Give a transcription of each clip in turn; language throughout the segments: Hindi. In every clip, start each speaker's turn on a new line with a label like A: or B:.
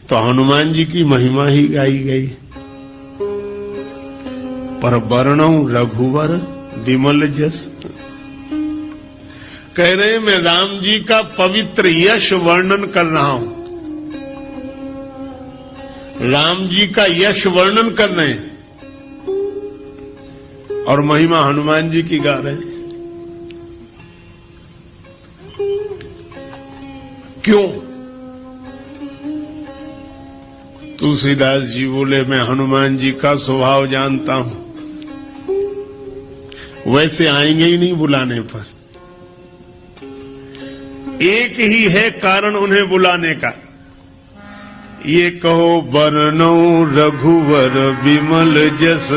A: तो हनुमान जी की महिमा ही गाई गई। पर वर्णौ रघुवर विमल जस, कह रहे मैं राम जी का पवित्र यश वर्णन कर रहा हूं। राम जी का यश वर्णन कर रहे हैं और महिमा हनुमान जी की गा रहे हैं। क्यों? तुलसीदास जी बोले मैं हनुमान जी का स्वभाव जानता हूं, वैसे आएंगे ही नहीं बुलाने पर। एक ही है कारण उन्हें बुलाने का, ये कहो वर्णौ रघुवर विमल जस।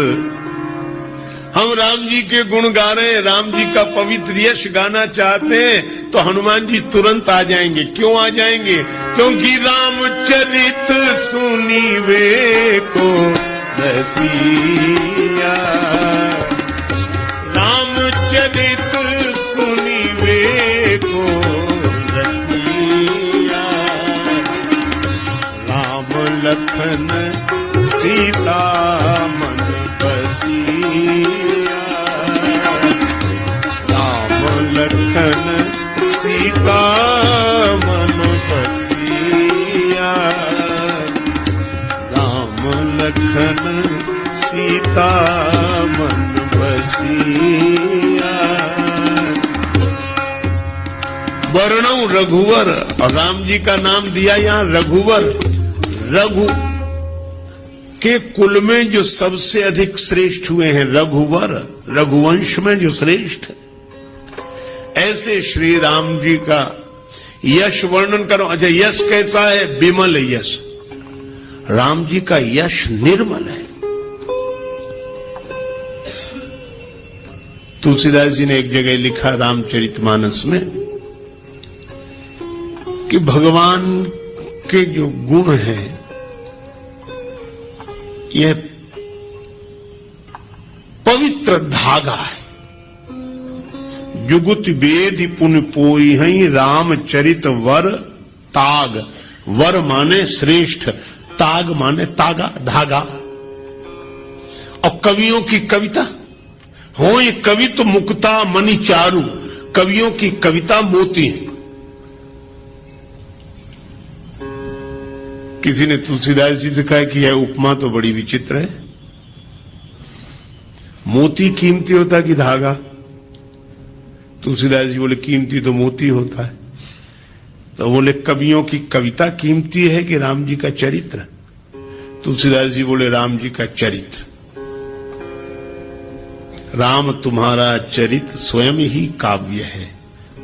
A: हम राम जी के गुण गा रहे हैं, राम जी का पवित्र यश गाना चाहते हैं तो हनुमान जी तुरंत आ जाएंगे। क्यों आ जाएंगे? क्योंकि रामचरित सुनीवे को रसिया, रामचरित सुनीवे को रसिया, राम लखन सीता मन बसिया, राम लखन सीता मन बसिया, राम लखन सीता मन बसिया। वर्णौ रघुवर, और राम जी का नाम दिया यहां रघुवर। रघु के कुल में जो सबसे अधिक श्रेष्ठ हुए हैं रघुवर, रघुवंश में जो श्रेष्ठ, ऐसे श्री राम जी का यश वर्णन करो। अच्छा, यश कैसा है? विमल यश। राम जी का यश निर्मल है। तुलसीदास जी ने एक जगह लिखा रामचरितमानस में कि भगवान के जो गुण हैं यह पवित्र धागा है। जुगुत वेद पुन पोई हई रामचरित वर ताग। वर माने श्रेष्ठ, ताग माने तागा, धागा। और कवियों की कविता हो, ये कवित मुक्ता मणि चारु, कवियों की कविता मोती है। किसी ने तुलसीदास जी से कहा कि यह उपमा तो बड़ी विचित्र है, मोती कीमती होता कि धागा? तुलसीदास जी बोले कीमती तो मोती होता है। तो बोले कवियों की कविता कीमती है कि राम जी का चरित्र? तुलसीदास जी बोले राम जी का चरित्र। राम तुम्हारा चरित्र स्वयं ही काव्य है,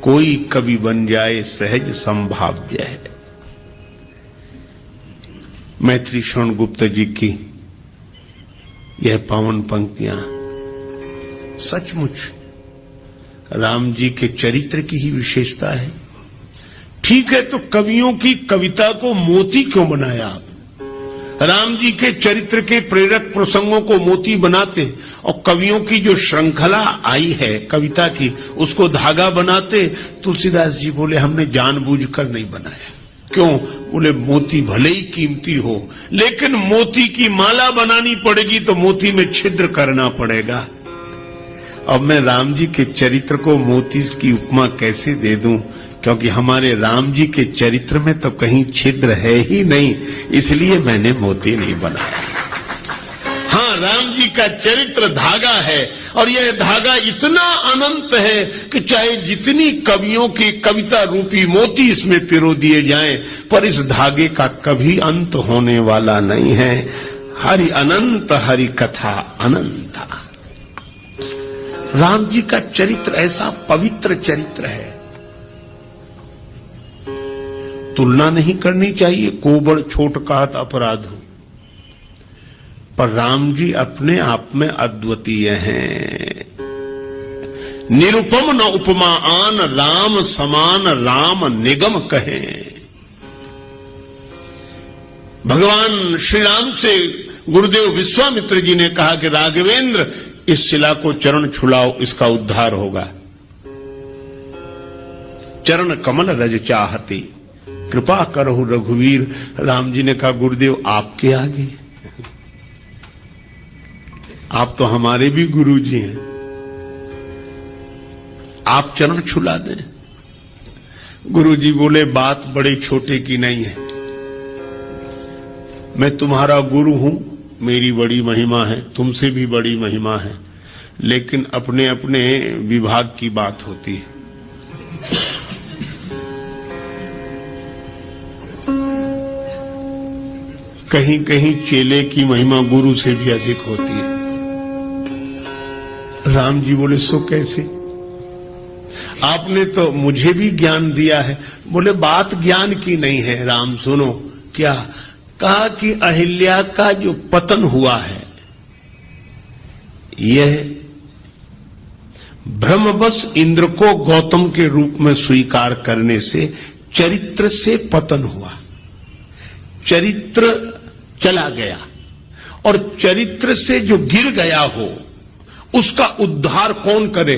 A: कोई कवि बन जाए सहज संभाव्य है। मैत्री श्रवण गुप्त जी की यह पावन पंक्तियां सचमुच राम जी के चरित्र की ही विशेषता है। ठीक है, तो कवियों की कविता को मोती क्यों बनाया आप? राम जी के चरित्र के प्रेरक प्रसंगों को मोती बनाते और कवियों की जो श्रृंखला आई है कविता की उसको धागा बनाते। तुलसीदास जी बोले हमने जानबूझकर नहीं बनाया। क्यों? बोले मोती भले ही कीमती हो, लेकिन मोती की माला बनानी पड़ेगी तो मोती में छिद्र करना पड़ेगा। अब मैं राम जी के चरित्र को मोती की उपमा कैसे दे दूं? क्योंकि हमारे राम जी के चरित्र में तो कहीं छिद्र है ही नहीं, इसलिए मैंने मोती नहीं बनाया। हाँ, राम जी का चरित्र धागा है और यह धागा इतना अनंत है कि चाहे जितनी कवियों की कविता रूपी मोती इसमें पिरो दिए जाएं, पर इस धागे का कभी अंत होने वाला नहीं है। हरि अनंत हरि कथा अनंता। राम जी का चरित्र ऐसा पवित्र चरित्र है, तुलना नहीं करनी चाहिए। कोबड़ छोट कहत अपराध हो, पर राम जी अपने आप में अद्वितीय हैं। निरुपम न उपमा आन, राम समान राम निगम कहें। भगवान श्री राम से गुरुदेव विश्वामित्र जी ने कहा कि राघवेंद्र इस शिला को चरण छुलाओ, इसका उद्धार होगा। चरण कमल रज चाहती कृपा करो रघुवीर। राम जी ने कहा गुरुदेव आपके आगे, आप तो हमारे भी गुरु जी हैं, आप चरण छुला दें। गुरु जी बोले बात बड़े छोटे की नहीं है, मैं तुम्हारा गुरु हूं, मेरी बड़ी महिमा है, तुमसे भी बड़ी महिमा है, लेकिन अपने अपने विभाग की बात होती है। कहीं कहीं चेले की महिमा गुरु से भी अधिक होती है। राम जी बोले सो कैसे? आपने तो मुझे भी ज्ञान दिया है। बोले बात ज्ञान की नहीं है राम, सुनो। क्या कहा कि अहिल्या का जो पतन हुआ है यह भ्रमवश इंद्र को गौतम के रूप में स्वीकार करने से चरित्र से पतन हुआ, चरित्र चला गया, और चरित्र से जो गिर गया हो उसका उद्धार कौन करे?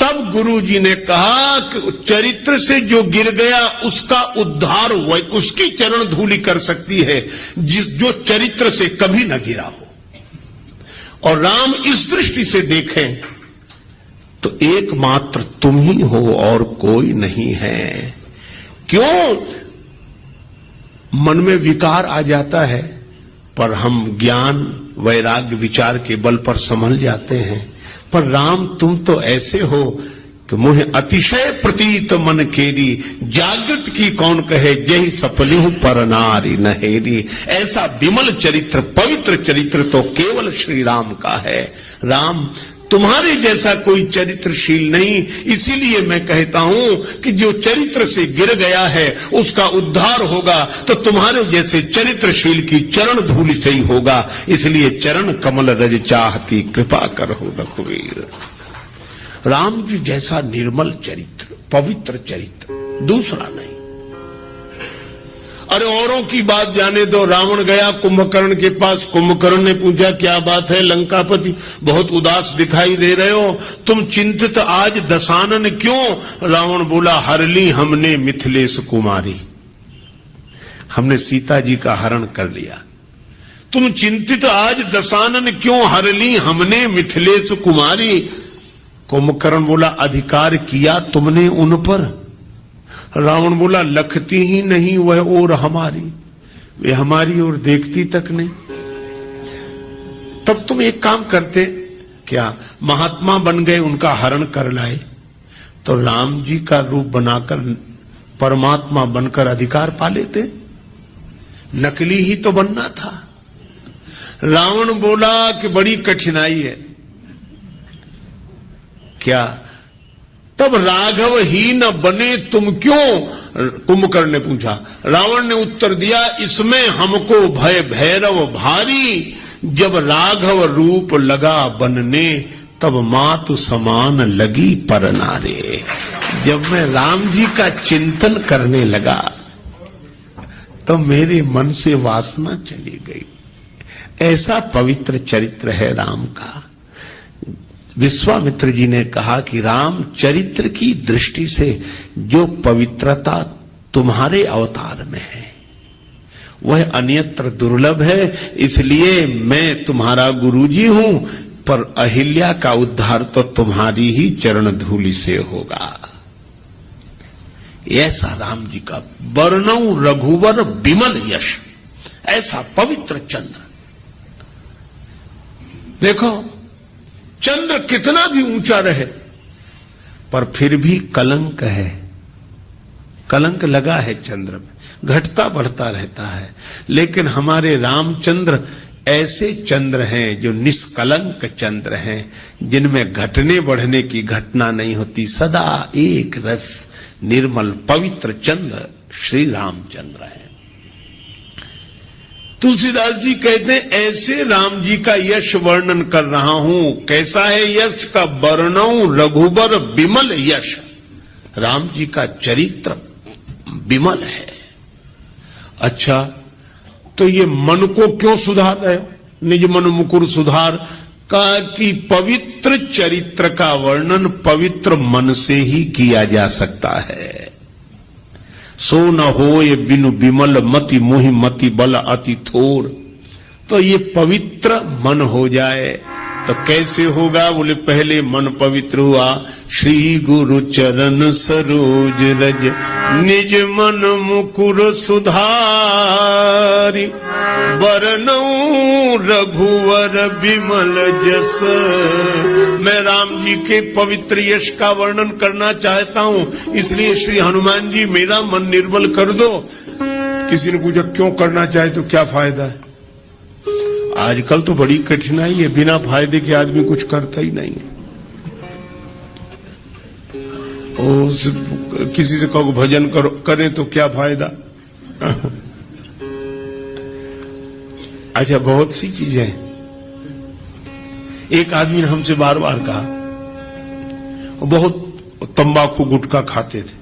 A: तब गुरु जी ने कहा कि चरित्र से जो गिर गया उसका उद्धार उसकी चरण धूलि कर सकती है जो चरित्र से कभी न गिरा हो। और राम इस दृष्टि से देखें तो एकमात्र तुम ही हो और कोई नहीं है। क्यों? मन में विकार आ जाता है पर हम ज्ञान वैराग्य विचार के बल पर संभल जाते हैं। पर राम तुम तो ऐसे हो कि मुझे अतिशय प्रतीत मन केरी, जागृत की कौन कहे जही सपली पर नारी नहेरी। ऐसा विमल चरित्र, पवित्र चरित्र तो केवल श्री राम का है। राम तुम्हारे जैसा कोई चरित्रशील नहीं, इसीलिए मैं कहता हूं कि जो चरित्र से गिर गया है उसका उद्धार होगा तो तुम्हारे जैसे चरित्रशील की चरण धूलि से ही होगा। इसलिए चरण कमल रज चाहती कृपा करो रघुवीर। राम जी जैसा निर्मल चरित्र, पवित्र चरित्र दूसरा नहीं। अरे औरों की बात जाने दो। रावण गया कुंभकर्ण के पास, कुंभकर्ण ने पूछा क्या बात है लंकापति, बहुत उदास दिखाई दे रहे हो, तुम चिंतित आज दशानन क्यों? रावण बोला हर ली हमने मिथिलेश कुमारी, हमने सीता जी का हरण कर लिया। तुम चिंतित आज दशानन क्यों, हर ली हमने मिथिलेश कुमारी। कुंभकर्ण बोला अधिकार किया तुमने उन पर? रावण बोला लखती ही नहीं वह और हमारी, वे हमारी ओर देखती तक नहीं। तब तुम एक काम करते, क्या महात्मा बन गए, उनका हरण कर लाए, तो राम जी का रूप बनाकर परमात्मा बनकर अधिकार पा लेते। नकली ही तो बनना था। रावण बोला कि बड़ी कठिनाई है। क्या? तब राघव ही न बने तुम क्यों? कुंभकर्ण ने पूछा। रावण ने उत्तर दिया इसमें हमको भय भैरव भारी, जब राघव रूप लगा बनने तब मातु समान लगी पर नारे। जब मैं राम जी का चिंतन करने लगा तो मेरे मन से वासना चली गई। ऐसा पवित्र चरित्र है राम का। विश्वामित्र जी ने कहा कि राम चरित्र की दृष्टि से जो पवित्रता तुम्हारे अवतार में है वह अन्यत्र दुर्लभ है, इसलिए मैं तुम्हारा गुरुजी हूं, पर अहिल्या का उद्धार तो तुम्हारी ही चरण धूलि से होगा। ऐसा राम जी का वर्णौ रघुवर विमल यश, ऐसा पवित्र चंद्र। देखो चंद्र कितना भी ऊंचा रहे पर फिर भी कलंक है, कलंक लगा है चंद्र में, घटता बढ़ता रहता है। लेकिन हमारे रामचंद्र ऐसे चंद्र हैं जो निष्कलंक चंद्र हैं, जिनमें घटने बढ़ने की घटना नहीं होती, सदा एक रस निर्मल पवित्र चंद्र श्री रामचंद्र है। तुलसीदास जी कहते हैं ऐसे राम जी का यश वर्णन कर रहा हूं। कैसा है यश का? वर्णौ रघुबर विमल यश। राम जी का चरित्र विमल है। अच्छा, तो ये मन को क्यों सुधार रहे हो? निज मन मुकुर सुधार का कि पवित्र चरित्र का वर्णन पवित्र मन से ही किया जा सकता है। सो न होय बिनु बिमल मति मोहि मति बल अति थोर। तो ये पवित्र मन हो जाए तो कैसे होगा? बोले पहले मन पवित्र हुआ, श्री गुरु चरण सरोज रज निज मन मुकुर सुधारी, बरनऊं रघुवर बिमल जस। मैं राम जी के पवित्र यश का वर्णन करना चाहता हूं, इसलिए श्री हनुमान जी मेरा मन निर्मल कर दो। किसी ने पूछा क्यों करना चाहे तो क्या फायदा है? आजकल तो बड़ी कठिनाई है, बिना फायदे के आदमी कुछ करता ही नहीं है। किसी से कहो भजन करो, करें तो क्या फायदा? अच्छा, बहुत सी चीजें हैं। एक आदमी ने हमसे बार बार कहा, वो बहुत तंबाकू गुटखा खाते थे,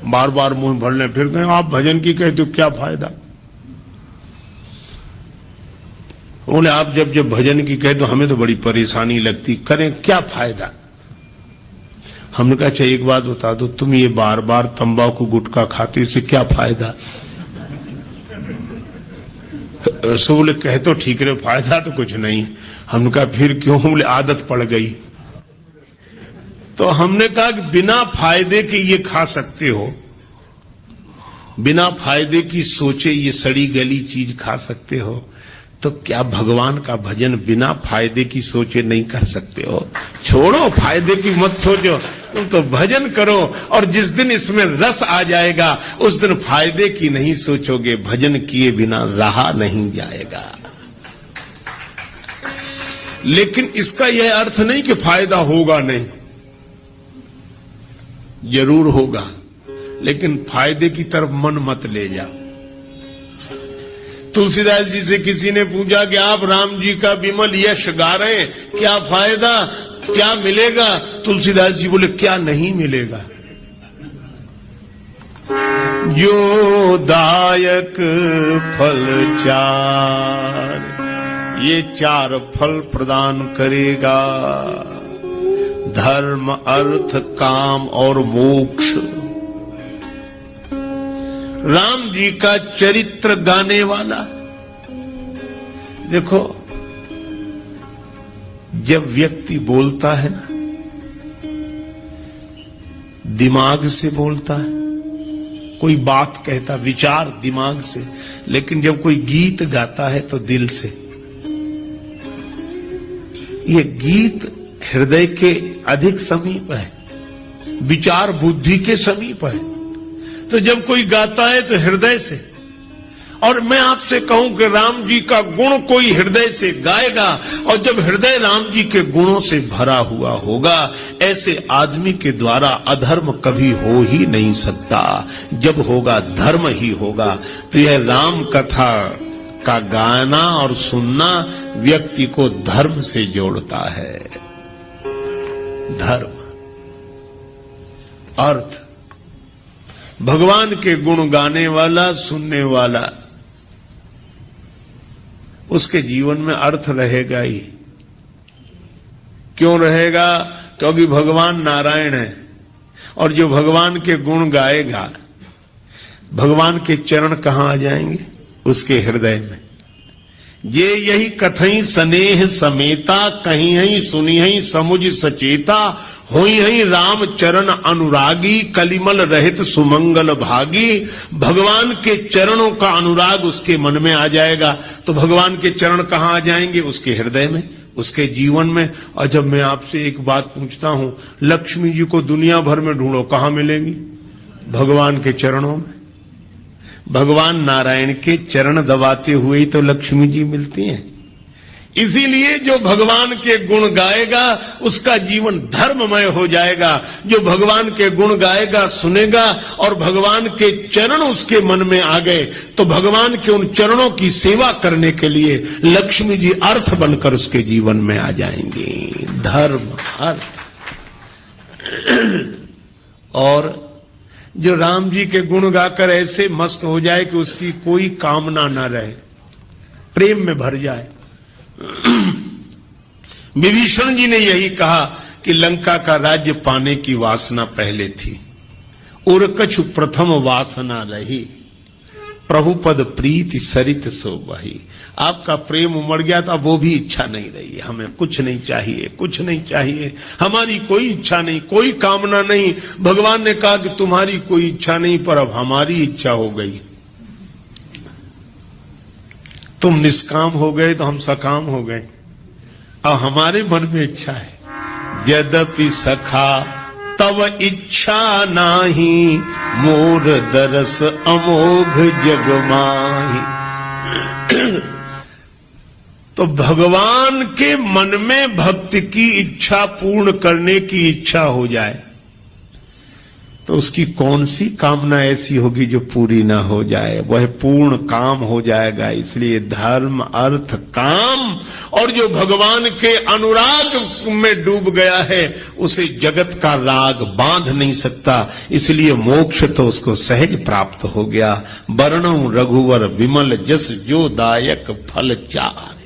A: बार बार मुंह भर ले, फिर कहें आप भजन की कहते हो क्या फायदा? बोले आप जब जब भजन की कहे तो हमें तो बड़ी परेशानी लगती, करें क्या फायदा? हमने कहा अच्छा एक बात बता दो, तुम ये बार बार तंबाकू गुटखा खाते, इससे क्या फायदा? सो बोले कहे तो ठीक रहे, फायदा तो कुछ नहीं। हमने कहा फिर क्यों? बोले आदत पड़ गई। तो हमने कहा कि बिना फायदे के ये खा सकते हो, बिना फायदे की सोचे ये सड़ी गली चीज खा सकते हो, तो क्या भगवान का भजन बिना फायदे की सोचे नहीं कर सकते हो? छोड़ो फायदे की मत सोचो, तुम तो भजन करो, और जिस दिन इसमें रस आ जाएगा उस दिन फायदे की नहीं सोचोगे, भजन किए बिना रहा नहीं जाएगा। लेकिन इसका यह अर्थ नहीं कि फायदा होगा नहीं, जरूर होगा, लेकिन फायदे की तरफ मन मत ले जाओ। तुलसीदास जी से किसी ने पूछा कि आप राम जी का विमल यश गा रहे हैं, क्या फायदा, क्या मिलेगा? तुलसीदास जी बोले क्या नहीं मिलेगा? जो दायक फल चार, ये चार फल प्रदान करेगा, धर्म अर्थ काम और मोक्ष। राम जी का चरित्र गाने वाला, देखो जब व्यक्ति बोलता है ना, दिमाग से बोलता है, कोई बात कहता विचार दिमाग से, लेकिन जब कोई गीत गाता है तो दिल से। ये गीत हृदय के अधिक समीप है, विचार बुद्धि के समीप है। तो जब कोई गाता है तो हृदय से, और मैं आपसे कहूं कि राम जी का गुण कोई हृदय से गाएगा, और जब हृदय राम जी के गुणों से भरा हुआ होगा, ऐसे आदमी के द्वारा अधर्म कभी हो ही नहीं सकता। जब होगा धर्म ही होगा। तो यह राम कथा का गाना और सुनना व्यक्ति को धर्म से जोड़ता है। धर्म, अर्थ, भगवान के गुण गाने वाला, सुनने वाला, उसके जीवन में अर्थ रहेगा ही। क्यों रहेगा? क्योंकि भगवान नारायण है, और जो भगवान के गुण गाएगा, भगवान के चरण कहां आ जाएंगे? उसके हृदय में। ये यही कथई स्नेह समेता, कहीं हई सुनी हई समुझ सचेता, होई हई राम चरण अनुरागी, कलिमल रहित सुमंगल भागी। भगवान के चरणों का अनुराग उसके मन में आ जाएगा, तो भगवान के चरण कहां आ जाएंगे? उसके हृदय में, उसके जीवन में। और जब मैं आपसे एक बात पूछता हूं, लक्ष्मी जी को दुनिया भर में ढूंढो, कहां मिलेंगी? भगवान के चरणों में। भगवान नारायण के चरण दबाते हुए ही तो लक्ष्मी जी मिलती हैं। इसीलिए जो भगवान के गुण गाएगा उसका जीवन धर्ममय हो जाएगा। जो भगवान के गुण गाएगा, सुनेगा, और भगवान के चरण उसके मन में आ गए, तो भगवान के उन चरणों की सेवा करने के लिए लक्ष्मी जी अर्थ बनकर उसके जीवन में आ जाएंगी। धर्म, अर्थ। और जो राम जी के गुण गाकर ऐसे मस्त हो जाए कि उसकी कोई कामना न रहे, प्रेम में भर जाए। विभीषण जी ने यही कहा कि लंका का राज्य पाने की वासना पहले थी, और कछु प्रथम वासना रही, प्रभु पद प्रीति सरित सो बही। आपका प्रेम उमड़ गया तो अब वो भी इच्छा नहीं रही, हमें कुछ नहीं चाहिए, कुछ नहीं चाहिए, हमारी कोई इच्छा नहीं, कोई कामना नहीं। भगवान ने कहा कि तुम्हारी कोई इच्छा नहीं, पर अब हमारी इच्छा हो गई। तुम निष्काम हो गए तो हम सकाम हो गए। अब हमारे मन में इच्छा है, यद्यपि सखा तव इच्छा नाही, मोर दरस अमोघ जग माही। तो भगवान के मन में भक्ति की इच्छा पूर्ण करने की इच्छा हो जाए तो उसकी कौन सी कामना ऐसी होगी जो पूरी ना हो जाए, वह पूर्ण काम हो जाएगा। इसलिए धर्म अर्थ काम, और जो भगवान के अनुराग में डूब गया है उसे जगत का राग बांध नहीं सकता। इसलिए मोक्ष तो उसको सहज प्राप्त हो गया। वर्णो रघुवर विमल जस जो दायक फल चार।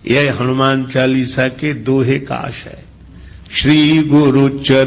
A: यह हनुमान चालीसा के दोहे का आशय। श्री गुरु चर